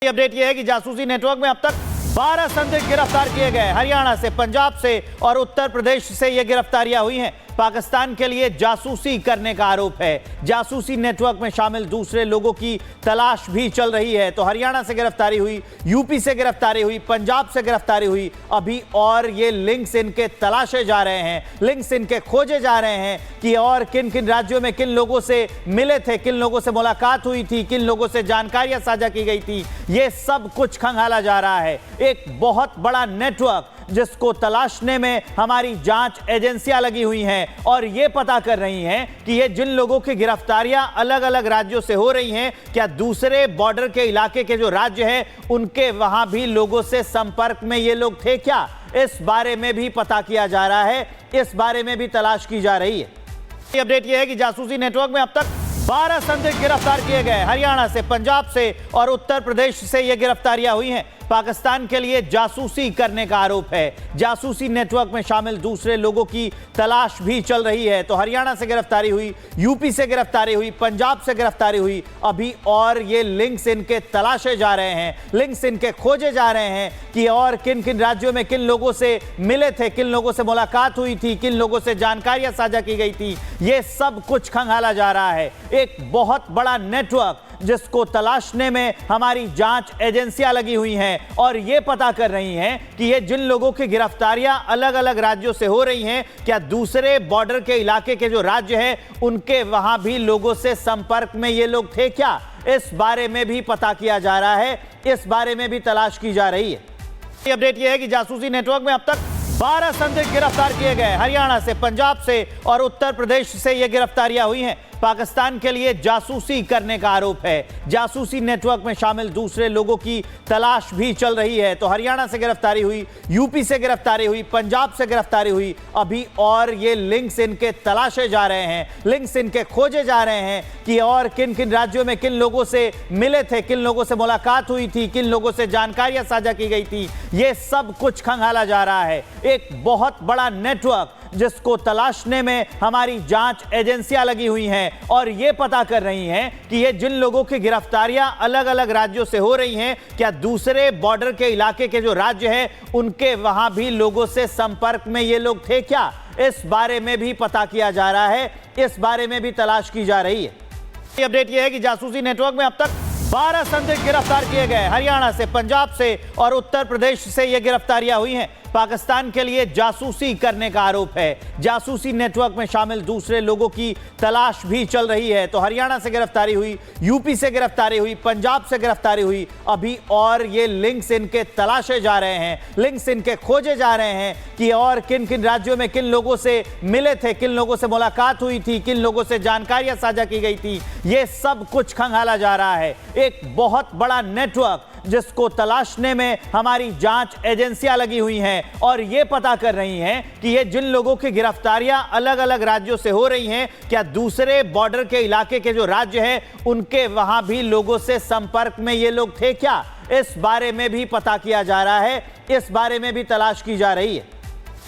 Update यह है कि जासूसी नेटवर्क में अब तक 12 संदिग्ध गिरफ्तार किए गए। हरियाणा से, पंजाब से और उत्तर प्रदेश से ये गिरफ्तारियां हुई हैं। पाकिस्तान के लिए जासूसी करने का आरोप है। जासूसी नेटवर्क में शामिल दूसरे लोगों की तलाश भी चल रही है। तो हरियाणा से गिरफ्तारी हुई, यूपी से गिरफ्तारी हुई, पंजाब से गिरफ्तारी हुई अभी, और ये लिंक्स इनके तलाशे जा रहे हैं, लिंक्स इनके खोजे जा रहे हैं कि और किन किन राज्यों में किन लोगों से मिले थे, किन लोगों से मुलाकात हुई थी, किन लोगों से जानकारियां साझा की गई थी। ये सब कुछ खंगाला जा रहा है। एक बहुत बड़ा नेटवर्क जिसको तलाशने में हमारी जांच एजेंसियां लगी हुई हैं और ये पता कर रही हैं कि ये जिन लोगों की गिरफ्तारियां अलग अलग राज्यों से हो रही हैं, क्या दूसरे बॉर्डर के इलाके के जो राज्य हैं उनके वहां भी लोगों से संपर्क में ये लोग थे क्या, इस बारे में भी पता किया जा रहा है, इस बारे में भी तलाश की जा रही है। अपडेट यह है कि जासूसी नेटवर्क में अब तक 12 संदिग्ध गिरफ्तार किए गए। हरियाणा से, पंजाब से और उत्तर प्रदेश से ये गिरफ्तारियां हुई हैं। पाकिस्तान के लिए जासूसी करने का आरोप है। जासूसी नेटवर्क में शामिल दूसरे लोगों की तलाश भी चल रही है। तो हरियाणा से गिरफ्तारी हुई, यूपी से गिरफ्तारी हुई, पंजाब से गिरफ्तारी हुई अभी, और ये लिंक्स इनके तलाशे जा रहे हैं, लिंक्स इनके खोजे जा रहे हैं कि और किन किन राज्यों में किन लोगों से मिले थे, किन लोगों से मुलाकात हुई थी, किन लोगों से जानकारियां साझा की गई थी। ये सब कुछ खंगाला जा रहा है। एक बहुत बड़ा नेटवर्क जिसको तलाशने में हमारी जांच एजेंसियां लगी हुई हैं और ये पता कर रही हैं कि ये जिन लोगों की गिरफ्तारियां अलग अलग राज्यों से हो रही हैं, क्या दूसरे बॉर्डर के इलाके के जो राज्य हैं उनके वहां भी लोगों से संपर्क में ये लोग थे क्या, इस बारे में भी पता किया जा रहा है, इस बारे में भी तलाश की जा रही है। अपडेट यह है कि जासूसी नेटवर्क में अब तक 12 संदिग्ध गिरफ्तार किए गए। हरियाणा से, पंजाब से और उत्तर प्रदेश से ये गिरफ्तारियां हुई हैं। पाकिस्तान के लिए जासूसी करने का आरोप है। जासूसी नेटवर्क में शामिल दूसरे लोगों की तलाश भी चल रही है। तो हरियाणा से गिरफ्तारी हुई, यूपी से गिरफ्तारी हुई, पंजाब से गिरफ्तारी हुई अभी, और ये लिंक्स इनके तलाशे जा रहे हैं, लिंक्स इनके खोजे जा रहे हैं कि और किन किन राज्यों में किन लोगों से मिले थे, किन लोगों से मुलाकात हुई थी, किन लोगों से जानकारियां साझा की गई थी। ये सब कुछ खंगाला जा रहा है। एक बहुत बड़ा नेटवर्क जिसको तलाशने में हमारी जांच एजेंसियां लगी हुई हैं और ये पता कर रही हैं कि ये जिन लोगों की गिरफ्तारियां अलग अलग राज्यों से हो रही हैं, क्या दूसरे बॉर्डर के इलाके के जो राज्य हैं उनके वहां भी लोगों से संपर्क में ये लोग थे क्या, इस बारे में भी पता किया जा रहा है, इस बारे में भी तलाश की जा रही है। अपडेट यह है कि जासूसी नेटवर्क में अब तक 12 संदिग्ध गिरफ्तार किए गए। हरियाणा से, पंजाब से और उत्तर प्रदेश से ये गिरफ्तारियां हुई हैं। पाकिस्तान के लिए जासूसी करने का आरोप है। जासूसी नेटवर्क में शामिल दूसरे लोगों की तलाश भी चल रही है। तो हरियाणा से गिरफ्तारी हुई, यूपी से गिरफ्तारी हुई, पंजाब से गिरफ्तारी हुई अभी, और ये लिंक्स इनके तलाशे जा रहे हैं, लिंक्स इनके खोजे जा रहे हैं कि और किन किन राज्यों में किन लोगों से मिले थे, किन लोगों से मुलाकात हुई थी, किन लोगों से जानकारियां साझा की गई थी। ये सब कुछ खंगाला जा रहा है। एक बहुत बड़ा नेटवर्क जिसको तलाशने में हमारी जांच एजेंसियां लगी हुई हैं और ये पता कर रही हैं कि ये जिन लोगों की गिरफ्तारियां अलग अलग राज्यों से हो रही हैं, क्या दूसरे बॉर्डर के इलाके के जो राज्य हैं उनके वहां भी लोगों से संपर्क में ये लोग थे क्या, इस बारे में भी पता किया जा रहा है, इस बारे में भी तलाश की जा रही है।